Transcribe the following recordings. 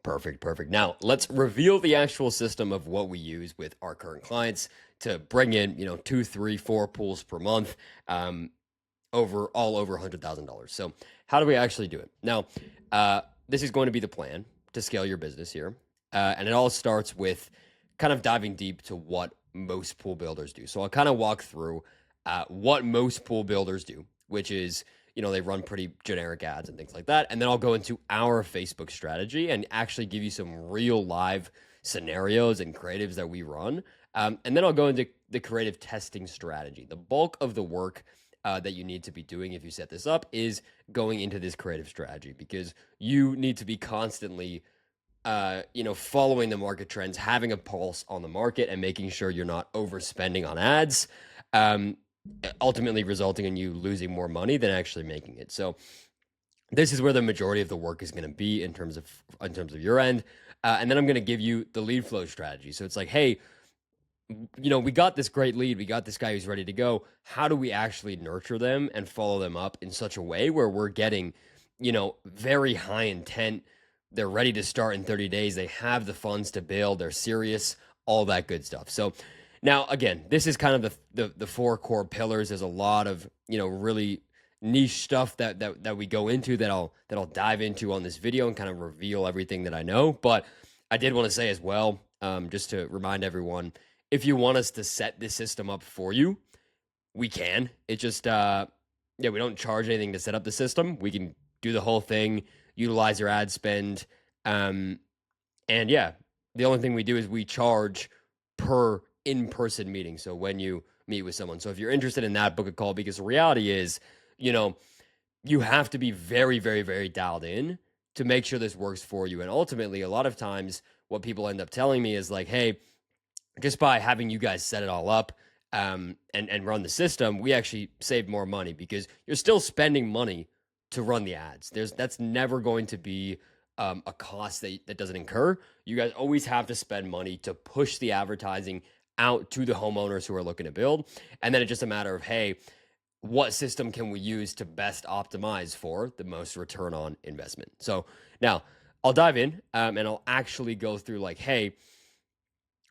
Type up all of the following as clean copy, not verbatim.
Perfect, perfect. Now, let's reveal the actual system of what we use with our current clients to bring in, two, three, four pools per month, over $100,000. So, how do we actually do it? Now, this is going to be the plan to scale your business here, and it all starts with kind of diving deep to what most pool builders do. So, I'll kind of walk through what most pool builders do, which is they run pretty generic ads and things like that. And then I'll go into our Facebook strategy and actually give you some real live scenarios and creatives that we run. And then I'll go into the creative testing strategy. The bulk of the work that you need to be doing if you set this up is going into this creative strategy, because you need to be constantly following the market trends, having a pulse on the market, and making sure you're not overspending on ads. Ultimately resulting in you losing more money than actually making it. So this is where the majority of the work is going to be in terms of your end. And then I'm going to give you the lead flow strategy. So it's like, hey, we got this great lead. We got this guy who's ready to go. How do we actually nurture them and follow them up in such a way where we're getting, very high intent. They're ready to start in 30 days. They have the funds to build. They're serious, all that good stuff. So now, again, this is kind of the four core pillars. There's a lot of, really niche stuff that we go into that I'll dive into on this video and kind of reveal everything that I know. But I did want to say as well, just to remind everyone, if you want us to set this system up for you, we can. It just, we don't charge anything to set up the system. We can do the whole thing, utilize your ad spend. And yeah, the only thing we do is we charge per in-person meeting. So when you meet with someone. So if you're interested in that, book a call, because the reality is, you have to be very, very, very dialed in to make sure this works for you. And ultimately, a lot of times what people end up telling me is like, hey, just by having you guys set it all up and run the system, we actually save more money, because you're still spending money to run the ads. That's never going to be a cost that doesn't incur. You guys always have to spend money to push the advertising out to the homeowners who are looking to build. And then it's just a matter of, hey, what system can we use to best optimize for the most return on investment? So now I'll dive in and I'll actually go through like, hey,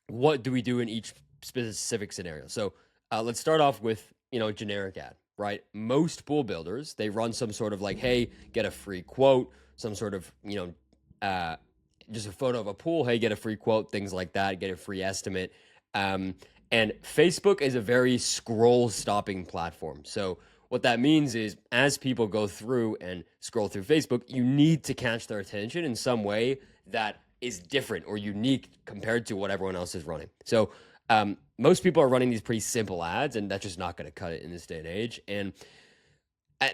what do we do in each specific scenario? So let's start off with, generic ad, right? Most pool builders, they run some sort of like, hey, get a free quote, some sort of, just a photo of a pool, hey, get a free quote, things like that, get a free estimate. And Facebook is a very scroll stopping platform. So what that means is as people go through and scroll through Facebook, you need to catch their attention in some way that is different or unique compared to what everyone else is running. So most people are running these pretty simple ads, and that's just not going to cut it in this day and age. And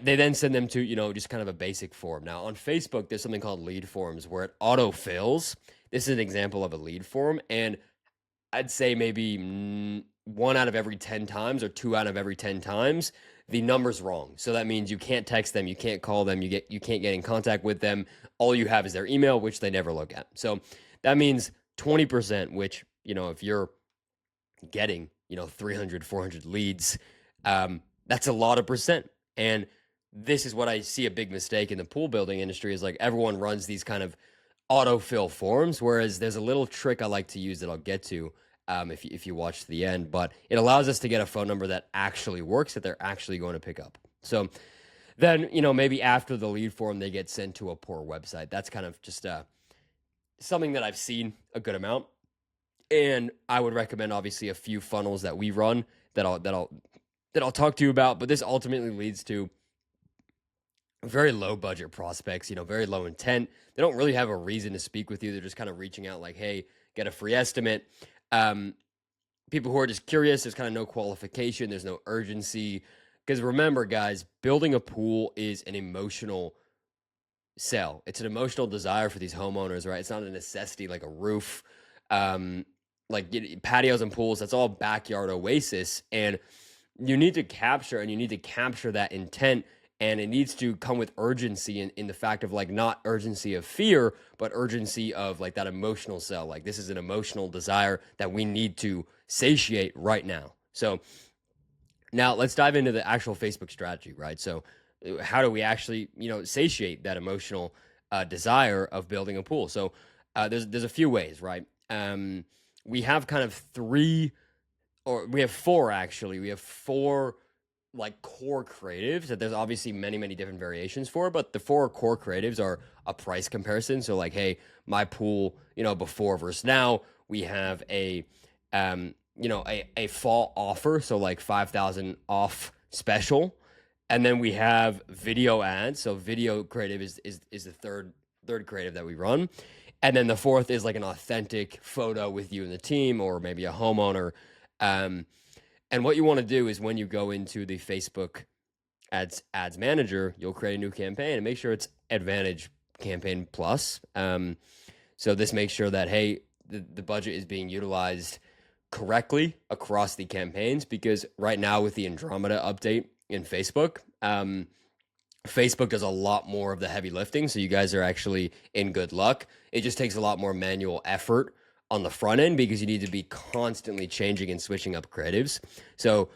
they then send them to, just kind of a basic form. Now on Facebook, there's something called lead forms where it auto-fills. This is an example of a lead form. And I'd say maybe 1 out of every 10 times or 2 out of every 10 times, the number's wrong. So that means you can't text them, you can't call them, you can't get in contact with them. All you have is their email, which they never look at. So that means 20%, which, if you're getting, 300, 400 leads, that's a lot of percent. And this is what I see a big mistake in the pool building industry is like everyone runs these kind of autofill forms, whereas there's a little trick I like to use that I'll get to if you watch to the end, but it allows us to get a phone number that actually works, that they're actually going to pick up. So then, maybe after the lead form, they get sent to a poor website. That's kind of just something that I've seen a good amount. And I would recommend obviously a few funnels that we run that I'll talk to you about, but this ultimately leads to very low budget prospects, very low intent. They don't really have a reason to speak with you. They're just kind of reaching out like, hey, get a free estimate. People who are just curious, there's kind of no qualification. There's no urgency. Because remember, guys, building a pool is an emotional sell. It's an emotional desire for these homeowners, right? It's not a necessity like a roof, like patios and pools. That's all backyard oasis. And you need to capture that intent. And it needs to come with urgency in the fact of like not urgency of fear, but urgency of like that emotional sell. Like this is an emotional desire that we need to satiate right now. So now let's dive into the actual Facebook strategy, right? So how do we actually, satiate that emotional desire of building a pool? So there's a few ways, right? We have kind of we have four actually. We have four like core creatives that there's obviously many different variations for, but the four core creatives are a price comparison. So like, hey, my pool, before versus now. We have a fall offer, so like 5,000 off special, and then we have video ads. So video creative is the third creative that we run, and then the fourth is like an authentic photo with you and the team, or maybe a homeowner. Um, and what you want to do is when you go into the Facebook ads manager, you'll create a new campaign and make sure it's Advantage Campaign Plus. So this makes sure that, hey, the budget is being utilized correctly across the campaigns, because right now with the Andromeda update in Facebook, Facebook does a lot more of the heavy lifting. So you guys are actually in good luck. It just takes a lot more manual effort on the front end because you need to be constantly changing and switching up creatives. So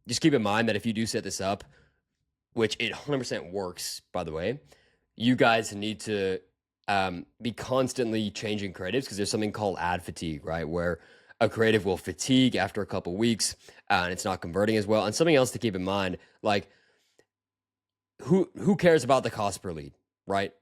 just keep in mind that if you do set this up, which it 100% works, by the way, you guys need to be constantly changing creatives, because there's something called ad fatigue, right? Where a creative will fatigue after a couple weeks and it's not converting as well. And something else to keep in mind, like who cares about the cost per lead, right?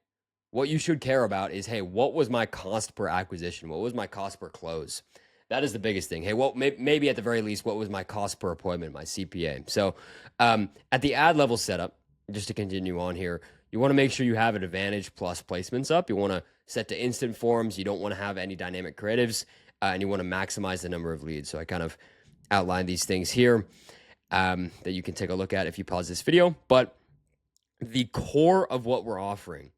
What you should care about is, hey, what was my cost per acquisition? What was my cost per close? That is the biggest thing. Hey, well, maybe at the very least, what was my cost per appointment, my CPA? So at the ad level setup, just to continue on here, you want to make sure you have an Advantage Plus placements up. You want to set to instant forms. You don't want to have any dynamic creatives, and you want to maximize the number of leads. So I kind of outlined these things here that you can take a look at if you pause this video. But the core of what we're offering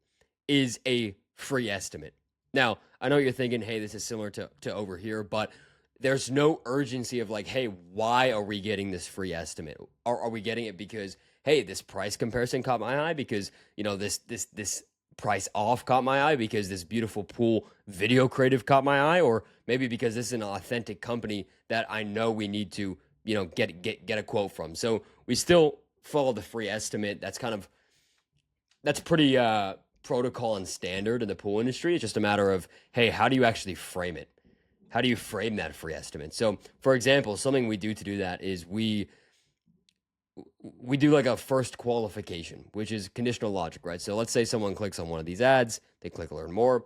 is a free estimate. Now, I know you're thinking, hey, this is similar to over here, but there's no urgency of like, hey, why are we getting this free estimate? Are we getting it because, hey, this price comparison caught my eye, because, this price off caught my eye, because this beautiful pool video creative caught my eye, or maybe because this is an authentic company that I know we need to, get a quote from. So we still follow the free estimate. That's pretty protocol and standard in the pool industry. It's just a matter of, hey, how do you actually frame it? How do you frame that free estimate? So, for example, something we do to do that is we do like a first qualification, which is conditional logic, right? So let's say someone clicks on one of these ads, they click learn more.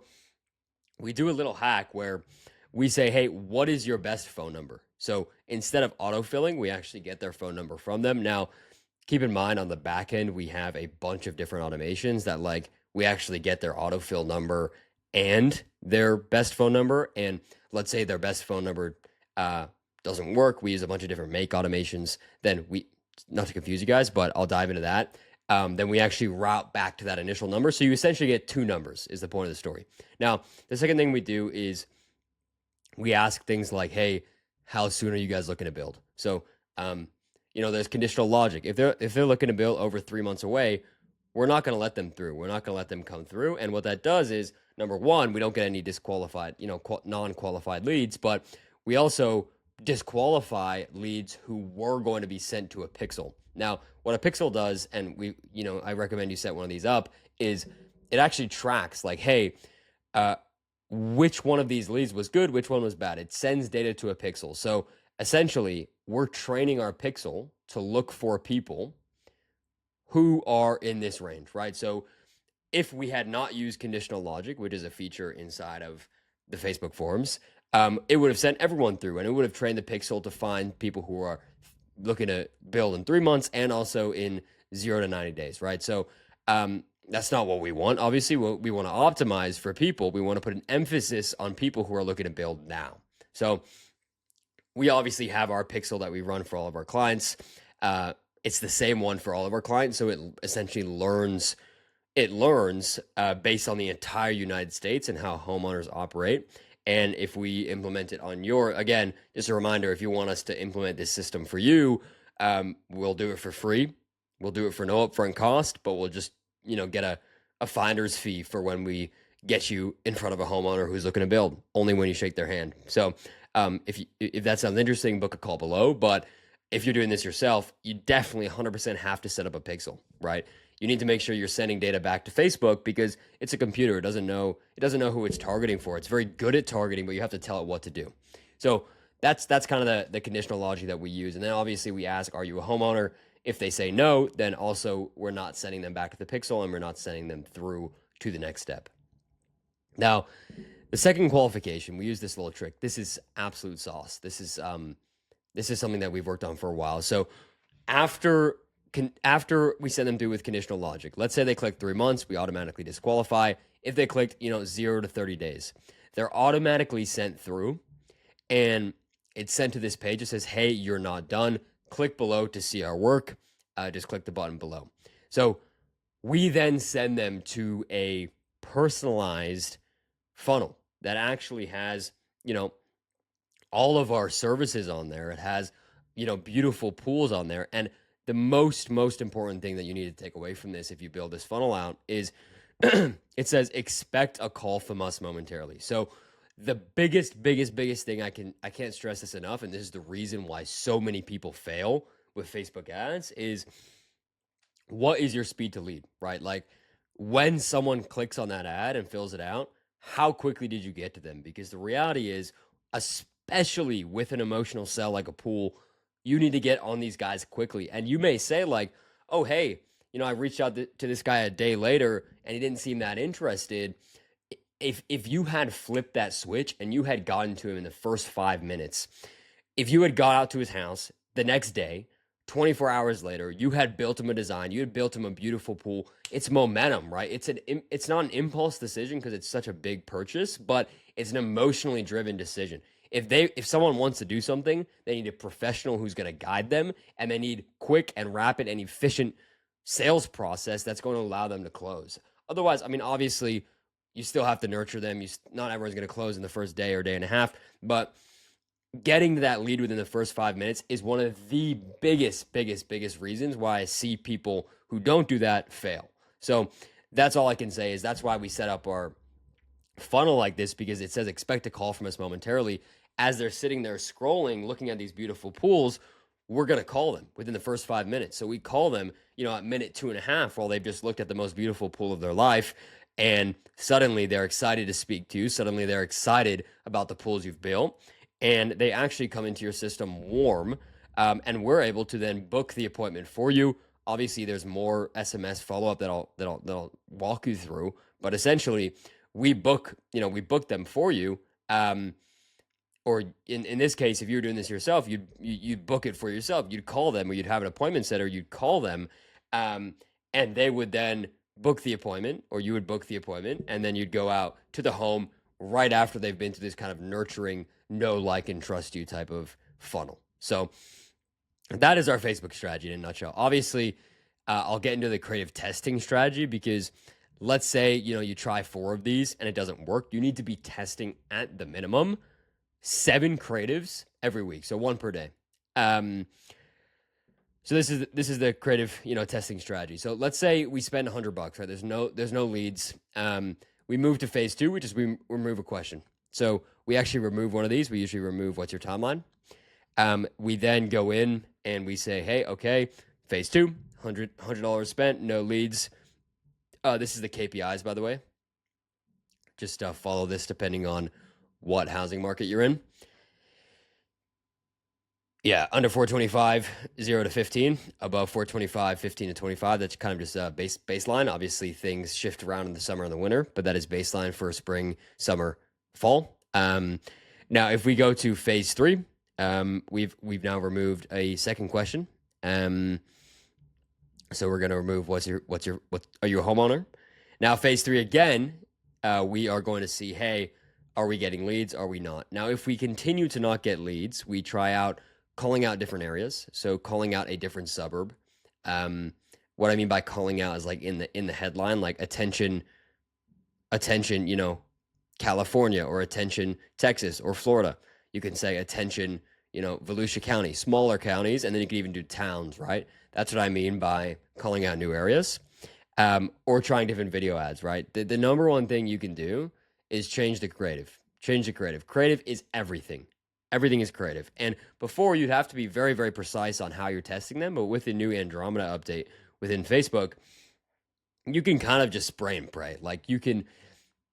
We do a little hack where we say, hey, what is your best phone number? So instead of autofilling, we actually get their phone number from them. Now, keep in mind on the back end, we have a bunch of different automations that like we actually get their autofill number and their best phone number. And let's say their best phone number doesn't work. We use a bunch of different make automations. Then not to confuse you guys, but I'll dive into that. Then we actually route back to that initial number. So you essentially get two numbers is the point of the story. Now, the second thing we do is we ask things like, hey, how soon are you guys looking to build? So, there's conditional logic. If they're looking to build over 3 months away, we're not going to let them through. We're not going to let them come through. And what that does is, number one, we don't get any disqualified, non-qualified leads, but we also disqualify leads who were going to be sent to a pixel. Now, what a pixel does, and I recommend you set one of these up, is it actually tracks like, hey, which one of these leads was good, which one was bad. It sends data to a pixel. So essentially, we're training our pixel to look for people who are in this range, right? So if we had not used conditional logic, which is a feature inside of the Facebook forums, it would have sent everyone through, and it would have trained the pixel to find people who are looking to build in 3 months and also in 0 to 90 days, right? So that's not what we want. Obviously, we want to optimize for people. We want to put an emphasis on people who are looking to build now. So we obviously have our pixel that we run for all of our clients. It's the same one for all of our clients. So it essentially learns based on the entire United States and how homeowners operate. And if we implement it on again, just a reminder, if you want us to implement this system for you, we'll do it for free. We'll do it for no upfront cost, but we'll just, get a finder's fee for when we get you in front of a homeowner who's looking to build, only when you shake their hand. So if that sounds interesting, book a call below. But if you're doing this yourself, you definitely 100% have to set up a pixel, right? you need to make sure you're sending data back to Facebook because it's a computer. It doesn't know who it's targeting for. It's very good at targeting, but you have to tell it what to do. So that's kind of the conditional logic that we use. And then obviously we ask, are you a homeowner? If they say no, then also we're not sending them back to the pixel and we're not sending them through to the next step. Now, the second qualification, we use this little trick. This is absolute sauce. This is something that we've worked on for a while. So after we send them through with conditional logic, let's say they click 3 months, we automatically disqualify. If they clicked, 0 to 30 days, they're automatically sent through, and it's sent to this page. It says, hey, you're not done. Click below to see our work. Just click the button below. So we then send them to a personalized funnel that actually has, all of our services on there. It has, beautiful pools on there. And the most important thing that you need to take away from this, if you build this funnel out, is it says expect a call from us momentarily. So the biggest thing, I can't stress this enough, and this is the reason why so many people fail with Facebook ads, is what is your speed to lead, right? Like when someone clicks on that ad and fills it out, how quickly did you get to them? Because the reality is, especially with an emotional sell like a pool, you need to get on these guys quickly. And you may say like, oh, hey, I reached out to this guy a day later and he didn't seem that interested. If you had flipped that switch and you had gotten to him in the first 5 minutes, if you had got out to his house the next day, 24 hours later, you had built him a design, you had built him a beautiful pool, it's momentum, right? It's not an impulse decision because it's such a big purchase, but it's an emotionally driven decision. If someone wants to do something, they need a professional who's going to guide them, and they need quick and rapid and efficient sales process that's going to allow them to close. Otherwise, obviously, you still have to nurture them. Not everyone's going to close in the first day or day and a half, but getting to that lead within the first 5 minutes is one of the biggest reasons why I see people who don't do that fail. So that's all I can say, is that's why we set up our funnel like this, because it says expect a call from us momentarily. As they're sitting there scrolling, looking at these beautiful pools, we're going to call them within the first 5 minutes. So we call them, at minute 2.5, while they've just looked at the most beautiful pool of their life. And suddenly they're excited to speak to you. Suddenly they're excited about the pools you've built. And they actually come into your system warm. And we're able to then book the appointment for you. Obviously, there's more SMS follow-up that I'll walk you through. But essentially, we book them for you. Or in this case, if you're doing this yourself, you'd book it for yourself. You'd call them, or you'd have an appointment setter. You'd call them, and they would then book the appointment, or you would book the appointment, and then you'd go out to the home right after they've been through this kind of nurturing, know, like, and trust you type of funnel. So that is our Facebook strategy in a nutshell. Obviously, I'll get into the creative testing strategy, because let's say, you try 4 of these and it doesn't work. You need to be testing at the minimum 7 creatives every week. So 1 per day. So this is the creative, testing strategy. So let's say we spend $100, right? There's no leads. We move to phase 2, which is we remove a question. So we actually remove one of these. We usually remove what's your timeline. We then go in and we say, hey, okay, phase 2, $100 spent, no leads. This is the KPIs, by the way. Just follow this depending on what housing market you're in. Yeah, under 425, 0 to 15. Above 425, 15 to 25. That's kind of just baseline. Obviously, things shift around in the summer and the winter, but that is baseline for spring, summer, fall. Now, if we go to phase 3, we've now removed a second question. So we're going to remove are you a homeowner? Now, phase 3 again, we are going to see, hey, are we getting leads? Are we not? Now, if we continue to not get leads, we try out calling out different areas. So calling out a different suburb. What I mean by calling out is like in the headline, like attention, California, or attention, Texas or Florida. You can say attention, Volusia County, smaller counties, and then you can even do towns, right? That's what I mean by calling out new areas, or trying different video ads, right? The number one thing you can do is change the creative. Change the creative. Creative is everything. Everything is creative. And before, you'd have to be very, very precise on how you're testing them. But with the new Andromeda update within Facebook, you can kind of just spray and pray. Like you can,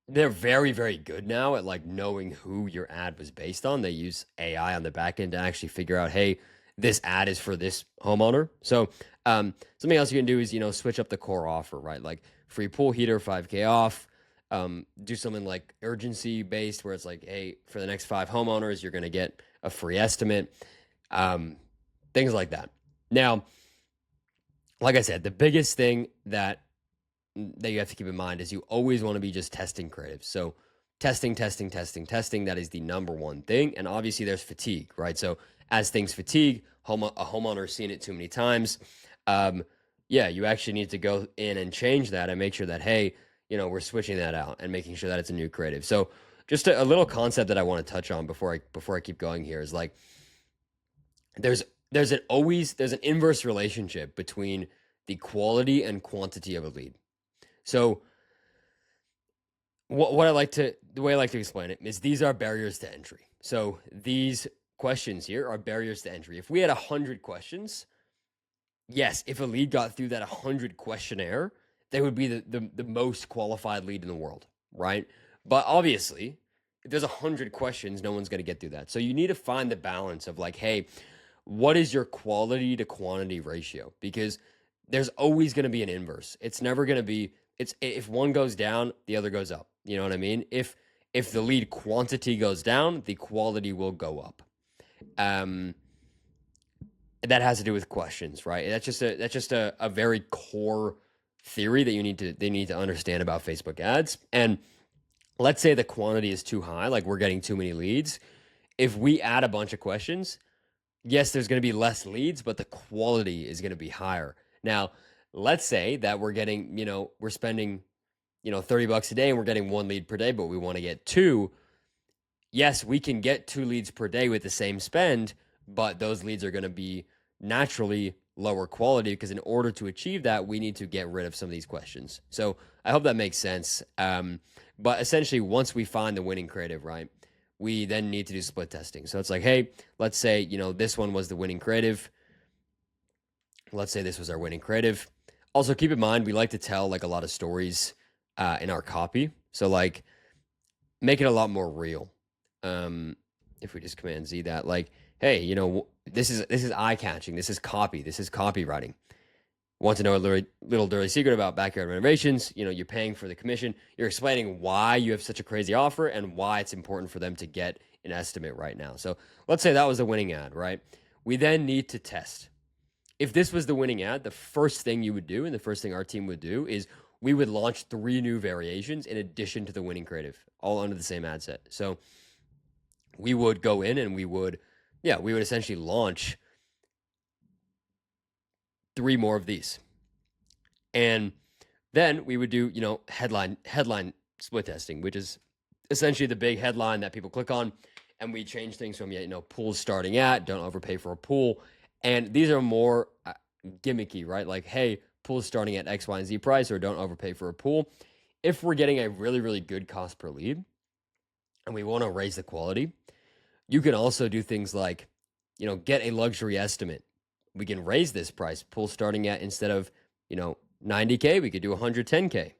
they're very, very good now at like knowing who your ad was based on. They use AI on the back end to actually figure out, hey, this ad is for this homeowner. So something else you can do is, switch up the core offer, right? Like free pool heater, 5K off. Do something like urgency based where it's like, hey, for the next 5 homeowners, you're going to get a free estimate. Things like that. Now, like I said, the biggest thing that you have to keep in mind is you always want to be just testing creatives. So testing, testing, testing, testing. That is the number one thing. And obviously there's fatigue, right? So as things fatigue, a homeowner has seen it too many times. Yeah, you actually need to go in and change that and make sure that, hey, we're switching that out and making sure that it's a new creative. So just a little concept that I want to touch on before I keep going here is like, there's an inverse relationship between the quality and quantity of a lead. So the way I like to explain it is these are barriers to entry. So these questions here are barriers to entry. If we had 100 questions, yes, if a lead got through that 100 questionnaire, they would be the most qualified lead in the world, right? But obviously, if there's 100 questions, no one's going to get through that. So you need to find the balance of like, hey, what is your quality to quantity ratio? Because there's always going to be an inverse. It's never going to be, if one goes down, the other goes up. You know what I mean? If the lead quantity goes down, the quality will go up. That has to do with questions, right? That's just a very core theory that they need to understand about Facebook ads. And let's say the quantity is too high, like we're getting too many leads. If we add a bunch of questions, yes, there's going to be less leads, but the quality is going to be higher. Now, let's say that we're getting, we're spending, $30 a day and we're getting 1 lead per day, but we want to get 2. Yes, we can get 2 leads per day with the same spend, but those leads are going to be naturally lower quality because in order to achieve that, we need to get rid of some of these questions. So I hope that makes sense. But essentially, once we find the winning creative, right, we then need to do split testing. So it's like, hey, let's say, this one was the winning creative. Let's say this was our winning creative. Also, keep in mind, we like to tell like a lot of stories in our copy. So like make it a lot more real. If we just Command Z that, like, hey, this is eye catching. This is copy. This is copywriting. Want to know a little dirty secret about backyard renovations? You're paying for the commission. You're explaining why you have such a crazy offer and why it's important for them to get an estimate right now. So let's say that was the winning ad, right? We then need to test. If this was the winning ad, the first thing you would do and the first thing our team would do is we would launch 3 new variations in addition to the winning creative, all under the same ad set. So we would go in and we would essentially launch 3 more of these. And then we would do, headline split testing, which is essentially the big headline that people click on. And we change things from, pools starting at, don't overpay for a pool. And these are more gimmicky, right? Like, hey, pools starting at X, Y, and Z price, or don't overpay for a pool. If we're getting a really, really good cost per lead and we want to raise the quality, you can also do things like, get a luxury estimate. We can raise this price. Pool starting at, instead of, 90K, we could do 110K.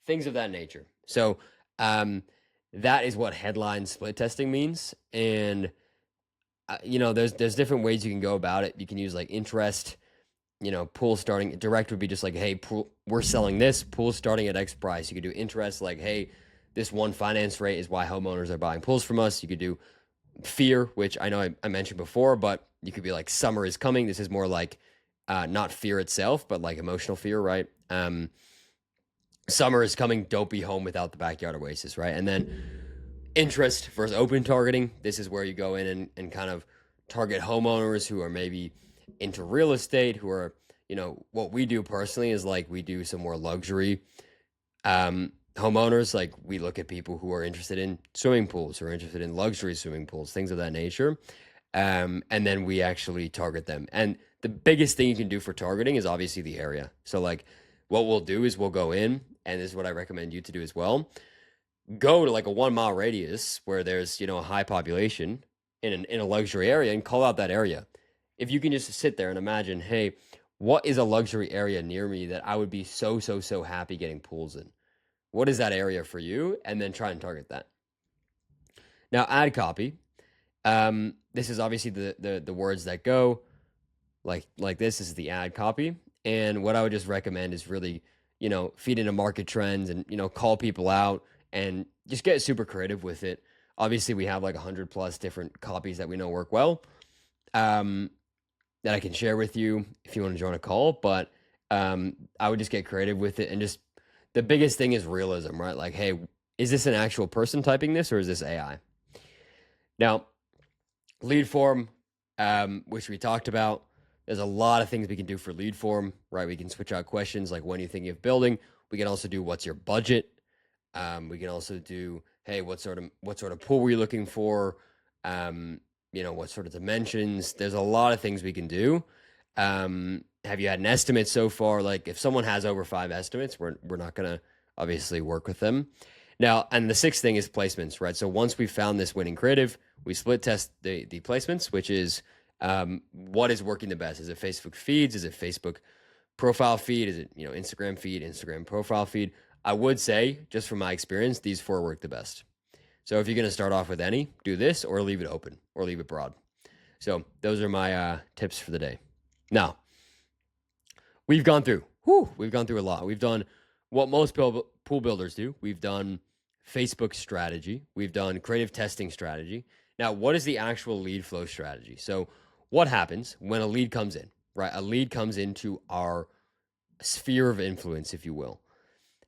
Things of that nature. So that is what headline split testing means. And, there's different ways you can go about it. You can use like interest, pool starting. Direct would be just like, hey, pool, we're selling this. Pool starting at X price. You could do interest like, hey, this one finance rate is why homeowners are buying pools from us. You could do fear, which I know I mentioned before, but you could be like, summer is coming. This is more like not fear itself, but like emotional fear, right? Summer is coming. Don't be home without the backyard oasis, right? And then interest versus open targeting. This is where you go in and kind of target homeowners who are maybe into real estate, who are, what we do personally is like we do some more luxury homeowners. Like we look at people who are interested in swimming pools, who are interested in luxury swimming pools, things of that nature. And then we actually target them. And the biggest thing you can do for targeting is obviously the area. So like what we'll do is we'll go in, and this is what I recommend you to do as well. Go to like a 1-mile radius where there's, a high population in a luxury area and call out that area. If you can just sit there and imagine, hey, what is a luxury area near me that I would be so, so, so happy getting pools in? What is that area for you? And then try and target that. Now, ad copy. This is obviously the words that go like this is the ad copy. And what I would just recommend is really, feed into market trends and, call people out and just get super creative with it. Obviously, we have like 100 plus different copies that we know work well, that I can share with you if you want to join a call. But I would just get creative with it. And just the biggest thing is realism, right? Like, hey, is this an actual person typing this or is this AI? Now, lead form, which we talked about. There's a lot of things we can do for lead form, right? We can switch out questions like when are you thinking of building. We can also do what's your budget. We can also do, hey, what sort of pool were you looking for? What sort of dimensions? There's a lot of things we can do. Have you had an estimate so far? Like if someone has over 5 estimates, we're not gonna obviously work with them. Now, and the 6th thing is placements, right? So once we found this winning creative, we split test the placements, which is what is working the best. Is it Facebook feeds? Is it Facebook profile feed? Is it Instagram feed, Instagram profile feed? I would say, just from my experience, these 4 work the best. So if you're going to start off with any, do this or leave it open or leave it broad. So those are my tips for the day. Now, we've gone through a lot. We've done what most pool builders do. We've done Facebook strategy. We've done creative testing strategy. Now, what is the actual lead flow strategy? So what happens when a lead comes in, right? A lead comes into our sphere of influence, if you will.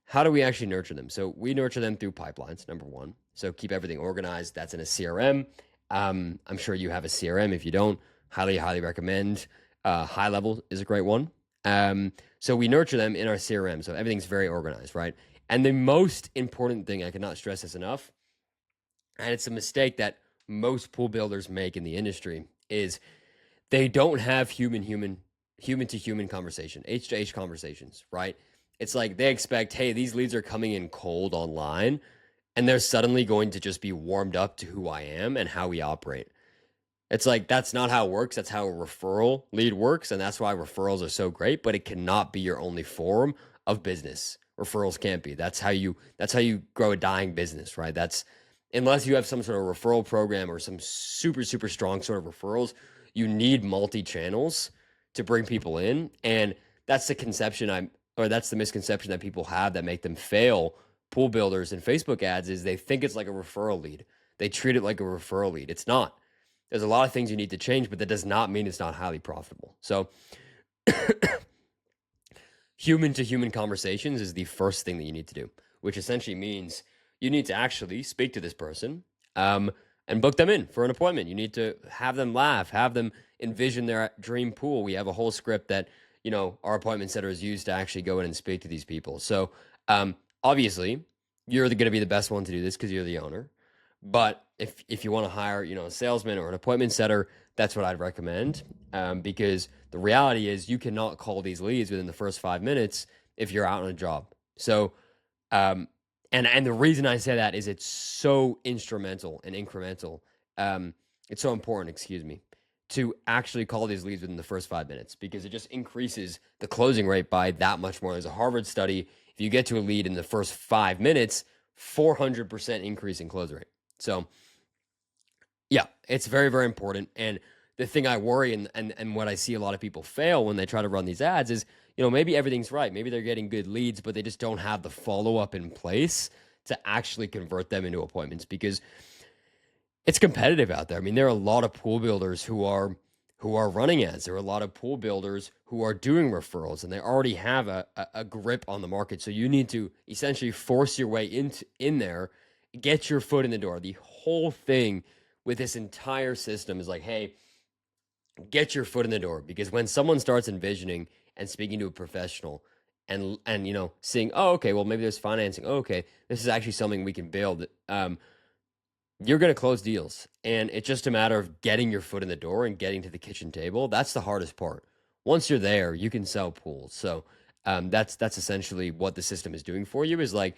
How do we actually nurture them? So we nurture them through pipelines, number 1. So keep everything organized. That's in a CRM. I'm sure you have a CRM. If you don't, highly, highly recommend. High Level is a great one. So we nurture them in our CRM. So everything's very organized, right? And the most important thing, I cannot stress this enough, and it's a mistake that most pool builders make in the industry, is they don't have human to human conversation, H to H conversations, right? It's like they expect, hey, these leads are coming in cold online, and they're suddenly going to just be warmed up to who I am and how we operate. It's like, that's not how it works. That's how a referral lead works. And that's why referrals are so great, but it cannot be your only form of business. Referrals can't be. That's how you grow a dying business, right? That's unless you have some sort of referral program or some super, super strong sort of referrals, you need multi-channels to bring people in. And that's that's the misconception that people have that make them fail pool builders and Facebook ads, is they think it's like a referral lead. They treat it like a referral lead. It's not. There's a lot of things you need to change, but that does not mean it's not highly profitable. So human to human conversations is the first thing that you need to do, which essentially means you need to actually speak to this person and book them in for an appointment. You need to have them laugh, have them envision their dream pool. We have a whole script that, our appointment setters use to actually go in and speak to these people. So obviously, you're going to be the best one to do this because you're the owner. But if you want to hire, a salesman or an appointment setter, that's what I'd recommend. Because the reality is you cannot call these leads within the first 5 minutes if you're out on a job. So, and the reason I say that is it's so instrumental and incremental. It's so important, to actually call these leads within the first 5 minutes, because it just increases the closing rate by that much more. There's a Harvard study. If you get to a lead in the first 5 minutes, 400% increase in close rate. So yeah, it's very, very important. And the thing I worry and what I see a lot of people fail when they try to run these ads is, maybe everything's right. Maybe they're getting good leads, but they just don't have the follow-up in place to actually convert them into appointments, because it's competitive out there. I mean, there are a lot of pool builders who are running ads. There are a lot of pool builders who are doing referrals, and they already have a grip on the market. So you need to essentially force your way in there, get your foot in the door. The whole thing with this entire system is like, hey, get your foot in the door, because when someone starts envisioning and speaking to a professional and seeing, oh, okay, well, maybe there's financing. Oh, okay, this is actually something we can build. You're going to close deals, and it's just a matter of getting your foot in the door and getting to the kitchen table. That's the hardest part. Once you're there, you can sell pools. So that's essentially what the system is doing for you, is like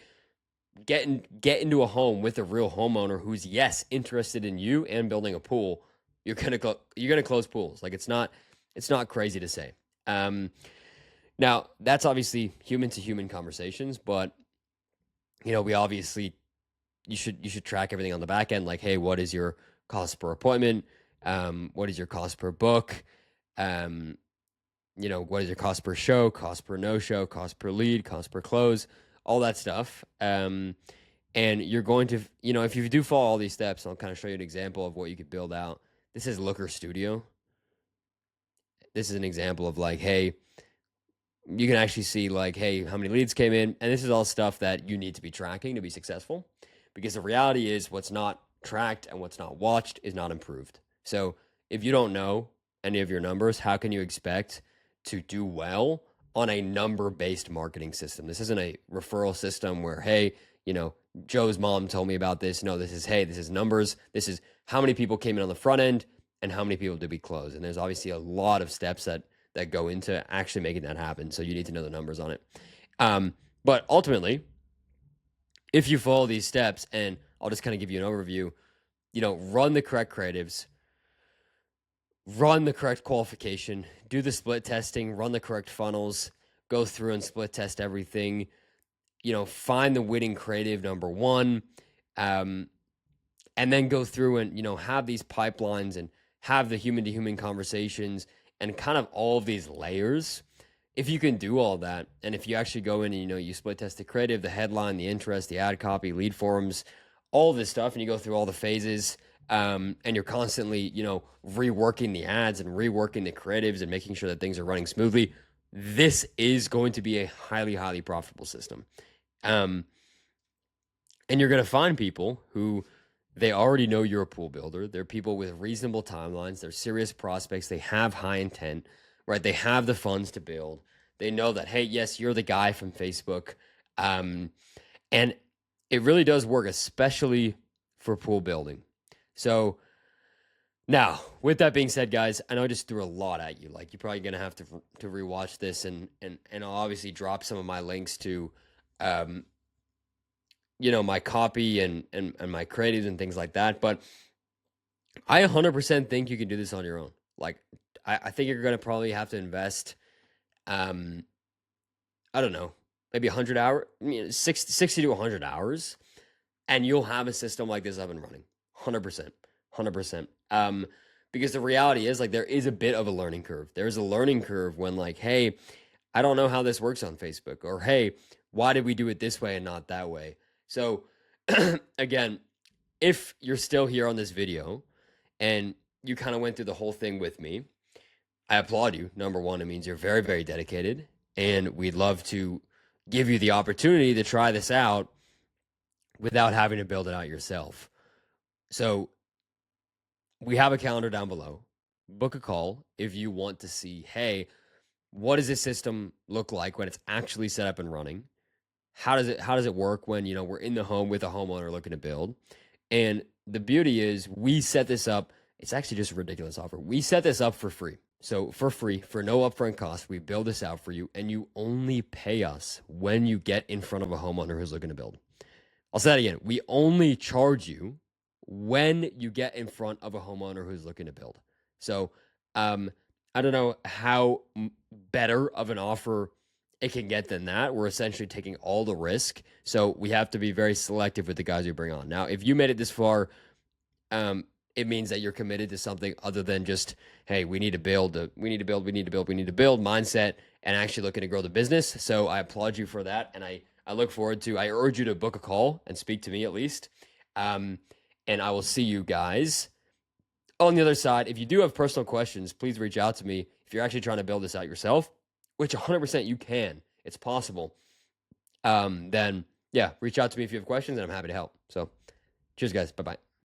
get into a home with a real homeowner who's, yes, interested in you and building a pool. You're gonna close pools. Like, it's not crazy to say. Now that's obviously human to human conversations, but we obviously you should track everything on the back end. Like, hey, what is your cost per appointment? What is your cost per book? What is your cost per show, cost per no show, cost per lead, cost per close, all that stuff. And you're going to, if you do follow all these steps, I'll kind of show you an example of what you could build out. This is Looker Studio. This is an example of like, hey, you can actually see like, hey, how many leads came in. And this is all stuff that you need to be tracking to be successful, because the reality is what's not tracked and what's not watched is not improved. So if you don't know any of your numbers, how can you expect to do well on a number-based marketing system? This isn't a referral system where, hey, Joe's mom told me about this. No, this is numbers. This is how many people came in on the front end and how many people did we close. And there's obviously a lot of steps that go into actually making that happen. So you need to know the numbers on it. But ultimately, if you follow these steps, and I'll just kind of give you an overview, run the correct creatives, run the correct qualification, do the split testing, run the correct funnels, go through and split test everything, find the winning creative number one, and then go through and, have these pipelines and have the human to human conversations and kind of all of these layers. If you can do all that, and if you actually go in and, you split test the creative, the headline, the interest, the ad copy, lead forms, all this stuff, and you go through all the phases, and you're constantly, reworking the ads and reworking the creatives and making sure that things are running smoothly, this is going to be a highly, highly profitable system. And you're going to find people who they already know you're a pool builder. They're people with reasonable timelines. They're serious prospects. They have high intent, right? They have the funds to build. They know that, hey, yes, you're the guy from Facebook. And it really does work, especially for pool building. So now, with that being said, guys, I know I just threw a lot at you. Like, you're probably going to have to rewatch this, and I'll obviously drop some of my links to, my copy and my creatives and things like that. But I 100% think you can do this on your own. Like, I think you're going to probably have to invest, I don't know, maybe 100 hours, 60 to 100 hours, and you'll have a system like this up and running. 100%. Because the reality is, like, there is a bit of a learning curve. There's a learning curve when, like, hey, I don't know how this works on Facebook, or hey, why did we do it this way and not that way? So again, if you're still here on this video and you kind of went through the whole thing with me, I applaud you. Number one, it means you're very, very dedicated, and we'd love to give you the opportunity to try this out without having to build it out yourself. So we have a calendar down below. Book a call if you want to see, hey, what does this system look like when it's actually set up and running? How does it work when, we're in the home with a homeowner looking to build? And the beauty is we set this up. It's actually just a ridiculous offer. We set this up for free. So for free, for no upfront cost, we build this out for you, and you only pay us when you get in front of a homeowner who's looking to build. I'll say that again. We only charge you when you get in front of a homeowner who's looking to build. So I don't know how better of an offer it can get than that. We're essentially taking all the risk. So we have to be very selective with the guys we bring on. Now, if you made it this far, it means that you're committed to something other than just, hey, we need to build mindset, and actually looking to grow the business. So I applaud you for that. And I look forward to, I urge you to book a call and speak to me at least. And I will see you guys on the other side. If you do have personal questions, please reach out to me. If you're actually trying to build this out yourself, which 100% you can, it's possible, then yeah, reach out to me if you have questions, and I'm happy to help. So cheers, guys. Bye-bye.